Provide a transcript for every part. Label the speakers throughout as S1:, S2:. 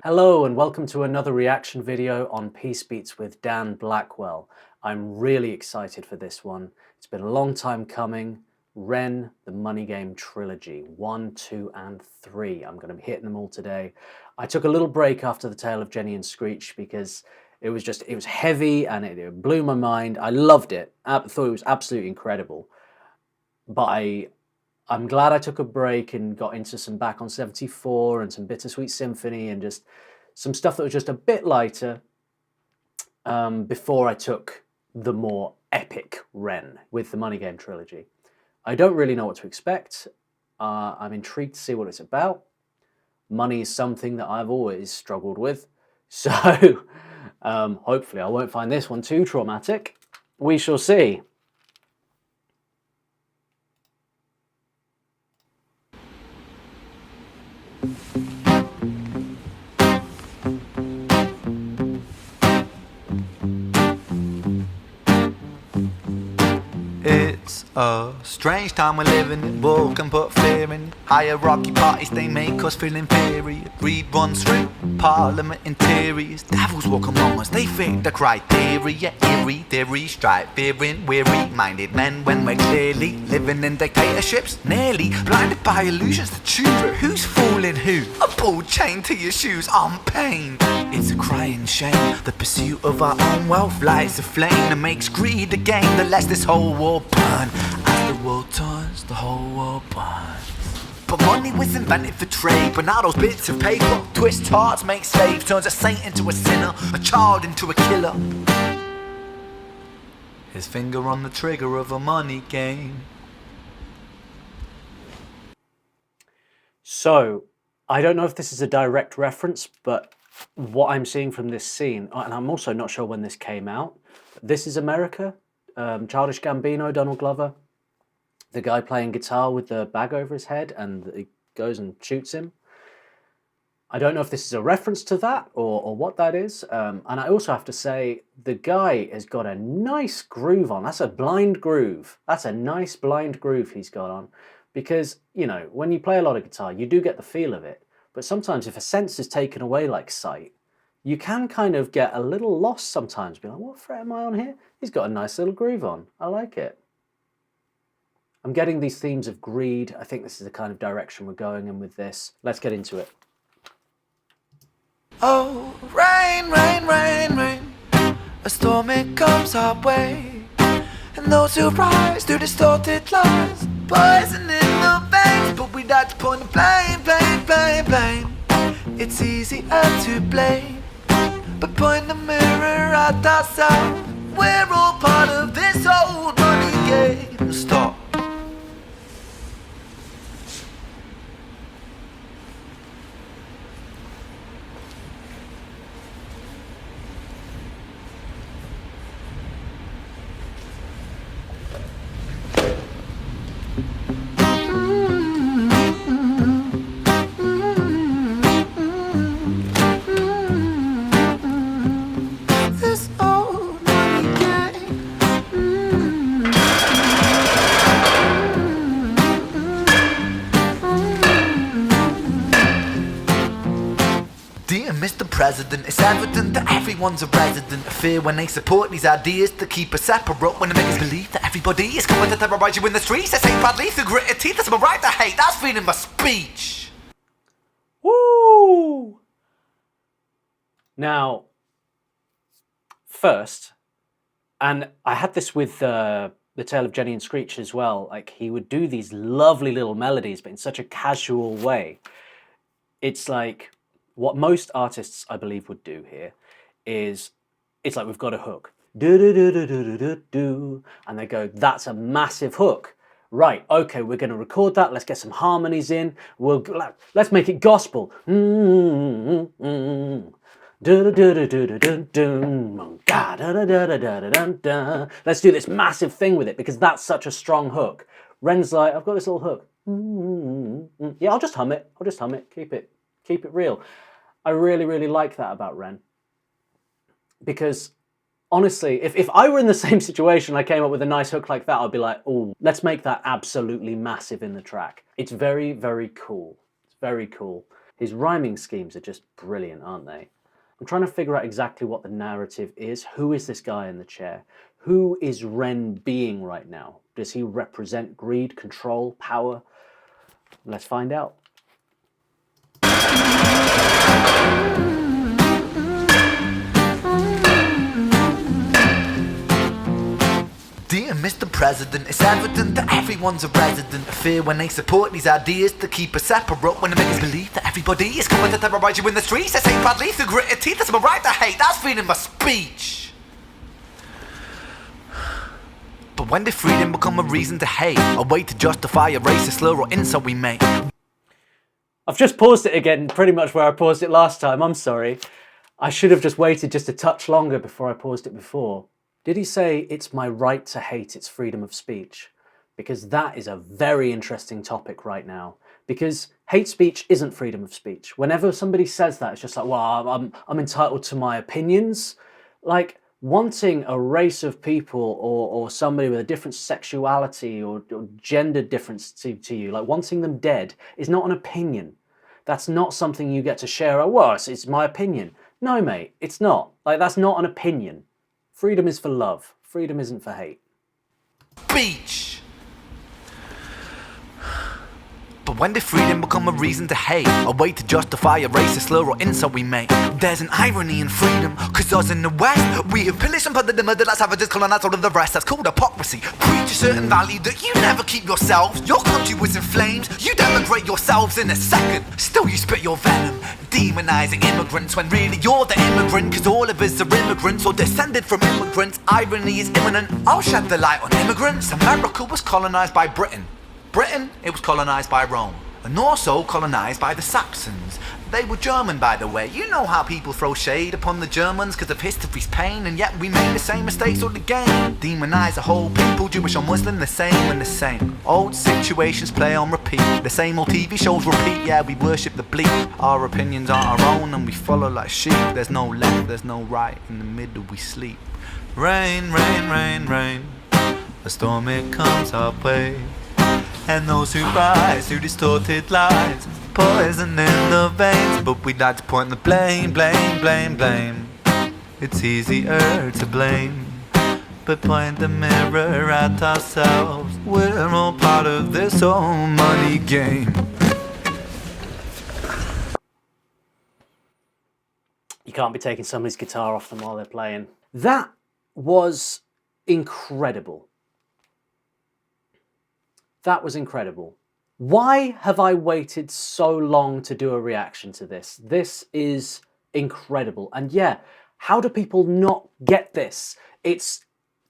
S1: Hello and welcome to another reaction video on Peace Beats with Dan Blackwell. I'm really excited for this one. It's been a long time coming. Ren, the Money Game trilogy, 1, 2 and 3. I'm going to be hitting them all today. I took a little break after The Tale of Jenny and Screech because it was heavy and it blew my mind. I loved it. I thought it was absolutely incredible. But I'm glad I took a break and got into some Back on 74 and some Bittersweet Symphony and just some stuff that was just a bit lighter before I took the more epic Ren with the Money Game trilogy. I don't really know what to expect. I'm intrigued to see what it's about. Money is something that I've always struggled with. So hopefully I won't find this one too traumatic. We shall see.
S2: It's a strange time we're living in. War can put fear in. Hierarchy parties, they make us feel inferior. Greed runs through parliament interiors. Devils walk among us, they fit the criteria. Eerie theory, strife, fearing weary-minded men when we're clearly living in dictatorships. Nearly blinded by illusions to choose, but who's fooling who? A ball chained to your shoes on pain. It's a crying shame. The pursuit of our own wealth lights a flame that makes greed a game that lets this whole war burn. As the world turns, the whole world burns. But money was invented for trade, but now those bits of paper twist hearts, make slaves, turns a saint into a sinner, a child into a killer. His finger on the trigger of a money game.
S1: So, I don't know if this is a direct reference, but what I'm seeing from this scene, and I'm also not sure when this came out, This Is America, Childish Gambino, Donald Glover, the guy playing guitar with the bag over his head and he goes and shoots him. I don't know if this is a reference to that or what that is. And I also have to say, the guy has got a nice groove on. That's a blind groove. That's a nice blind groove he's got on. Because, you know, when you play a lot of guitar, you do get the feel of it. But sometimes if a sense is taken away like sight, you can kind of get a little lost sometimes. Be like, what fret am I on here? He's got a nice little groove on. I like it. I'm getting these themes of greed. I think this is the kind of direction we're going in with this. Let's get into it.
S2: Oh, rain, rain, rain, rain. A storm, it comes our way. And those who rise through distorted lies, poison in the veins. But we like to point the blame, blame, blame, blame. It's easier to blame, but point the mirror at ourselves. We're all part of this old money game. Stop. Dear Mr. President, it's evident that everyone's a resident of fear when they support these ideas to keep us separate. When they make us believe that everybody is coming to terrorize you in the streets. They say proudly through gritted teeth, that's my right to hate. That's freedom of speech.
S1: Woo! Now, first, and I had this with The Tale of Jenny and Screech as well, like he would do these lovely little melodies, but in such a casual way. It's like, what most artists, I believe, would do here is, it's like we've got a hook. Do, do, do, do, do, do, do, do, and they go, that's a massive hook. Right, okay, we're going to record that. Let's get some harmonies in. Let's make it gospel. Let's do this massive thing with it because that's such a strong hook. Ren's like, I've got this little hook. Yeah, I'll just hum it. Keep it real. I really, really like that about Ren. Because honestly, if I were in the same situation, I came up with a nice hook like that, I'd be like, oh, let's make that absolutely massive in the track. It's very, very cool. It's very cool. His rhyming schemes are just brilliant, aren't they? I'm trying to figure out exactly what the narrative is. Who is this guy in the chair? Who is Ren being right now? Does he represent greed, control, power? Let's find out.
S2: Dear Mr. President, it's evident that everyone's a resident of fear when they support these ideas to keep us separate. When they make us believe that everybody is coming to terrorize you in the streets, they say badly through gritted teeth. That's my right to hate, that's freedom of speech. But when did freedom become a reason to hate? A way to justify a racist slur or insult we make?
S1: I've just paused it again, pretty much where I paused it last time. I'm sorry. I should have just waited just a touch longer before I paused it before. Did he say, it's my right to hate, it's freedom of speech? Because that is a very interesting topic right now. Because hate speech isn't freedom of speech. Whenever somebody says that, it's just like, well, I'm entitled to my opinions. Like, wanting a race of people or somebody with a different sexuality or gender difference to you, like wanting them dead, is not an opinion. That's not something you get to share. Oh, well, it's my opinion. No, mate, it's not. Like, that's not an opinion. Freedom is for love. Freedom isn't for hate.
S2: Speech! But when did freedom become a reason to hate? A way to justify a racist slur or insult we make? There's an irony in freedom, cause us in the West, we have pillaged and plundered the murder like savages, colonized all of the rest. That's called hypocrisy. Preach a certain value that you never keep yourselves. Your country was in flames, you denigrate yourselves in a second. Still you spit your venom, demonizing immigrants when really you're the immigrant, cause all of us are immigrants or descended from immigrants. Irony is imminent. I'll shed the light on immigrants. America was colonized by Britain. Britain, it was colonized by Rome, and also colonized by the Saxons. They were German, by the way. You know how people throw shade upon the Germans because of history's pain, and yet we made the same mistakes all again. Demonize a whole people, Jewish or Muslim, the same and the same. Old situations play on repeat, the same old TV shows repeat. Yeah, we worship the bleak, our opinions aren't our own, and we follow like sheep. There's no left, there's no right, in the middle we sleep. Rain, rain, rain, rain, a storm it comes our way. And those who rise through distorted lies, poison in the veins. But we'd like to point the blame, blame, blame, blame. It's easier to blame, but point the mirror at ourselves. We're all part of this whole money game.
S1: You can't be taking somebody's guitar off them while they're playing. That was incredible. That was incredible. Why have I waited so long to do a reaction to this? This is incredible. And yeah, how do people not get this?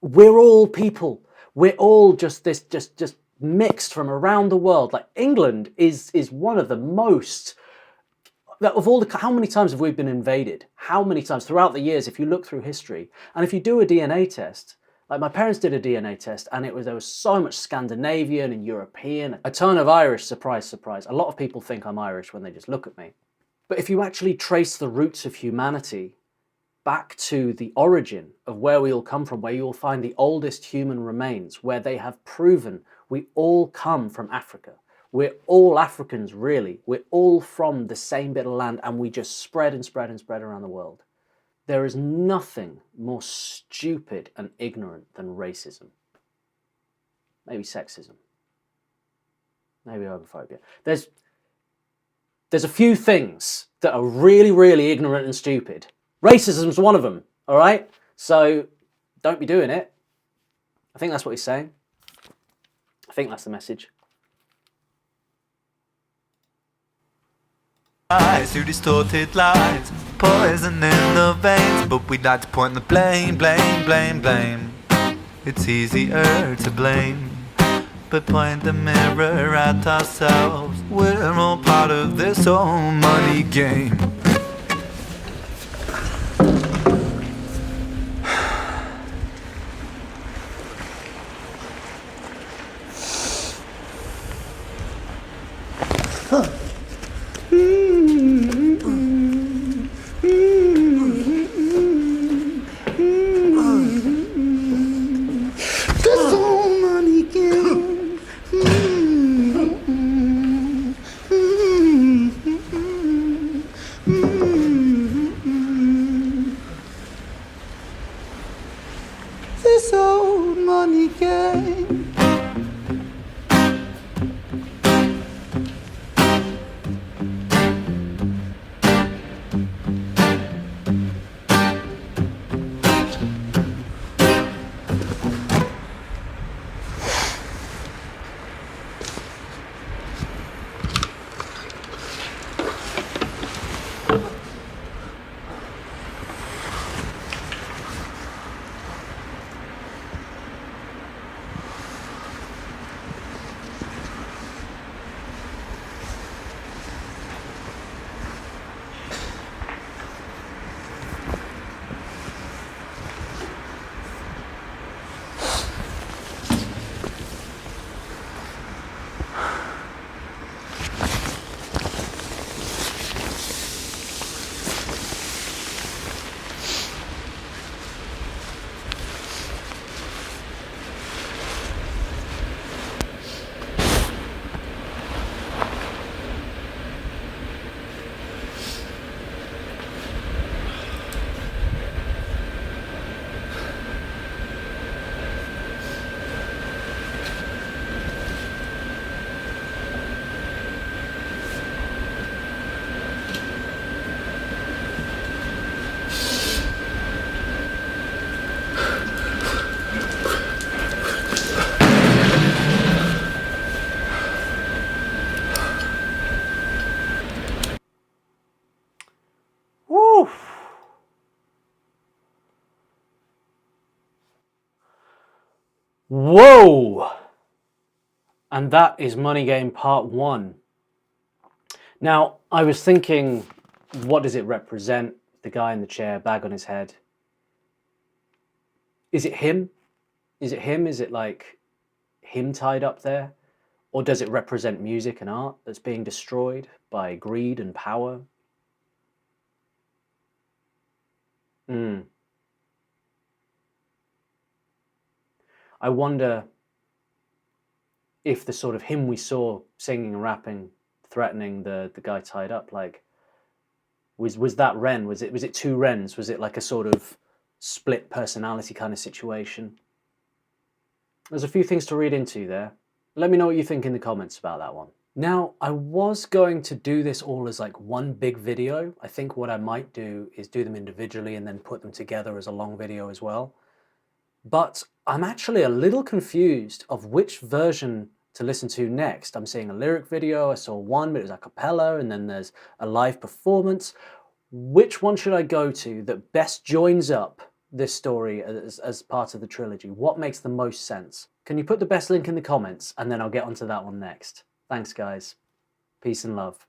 S1: We're all people. We're all just mixed from around the world. Like, England is one of the most, of all the, how many times have we been invaded? How many times throughout the years, if you look through history, and if you do a DNA test, like my parents did a DNA test, and there was so much Scandinavian and European, a ton of Irish, surprise, surprise. A lot of people think I'm Irish when they just look at me. But if you actually trace the roots of humanity back to the origin of where we all come from, where you will find the oldest human remains, where they have proven we all come from Africa. We're all Africans, really. We're all from the same bit of land, and we just spread and spread and spread around the world. There is nothing more stupid and ignorant than racism. Maybe sexism. Maybe homophobia. There's a few things that are really, really ignorant and stupid. Racism's one of them, all right? So don't be doing it. I think that's what he's saying. I think that's the message.
S2: Through distorted lies, poison in the veins. But we'd like to point the blame, blame, blame, blame. It's easier to blame, but point the mirror at ourselves. We're all part of this whole money game.
S1: Whew. Whoa! And that is Money Game Part 1. Now, I was thinking, what does it represent? The guy in the chair, bag on his head. Is it him? Is it him? Is it like him tied up there? Or does it represent music and art that's being destroyed by greed and power? I wonder if the sort of him we saw singing and rapping, threatening the guy tied up, like, was that Ren? Was it two Rens? Was it like a sort of split personality kind of situation? There's a few things to read into there. Let me know what you think in the comments about that one. Now, I was going to do this all as like one big video. I think what I might do is do them individually and then put them together as a long video as well. But I'm actually a little confused of which version to listen to next. I'm seeing a lyric video, I saw one, but it was a cappella, and then there's a live performance. Which one should I go to that best joins up this story as part of the trilogy? What makes the most sense? Can you put the best link in the comments, and then I'll get onto that one next. Thanks, guys. Peace and love.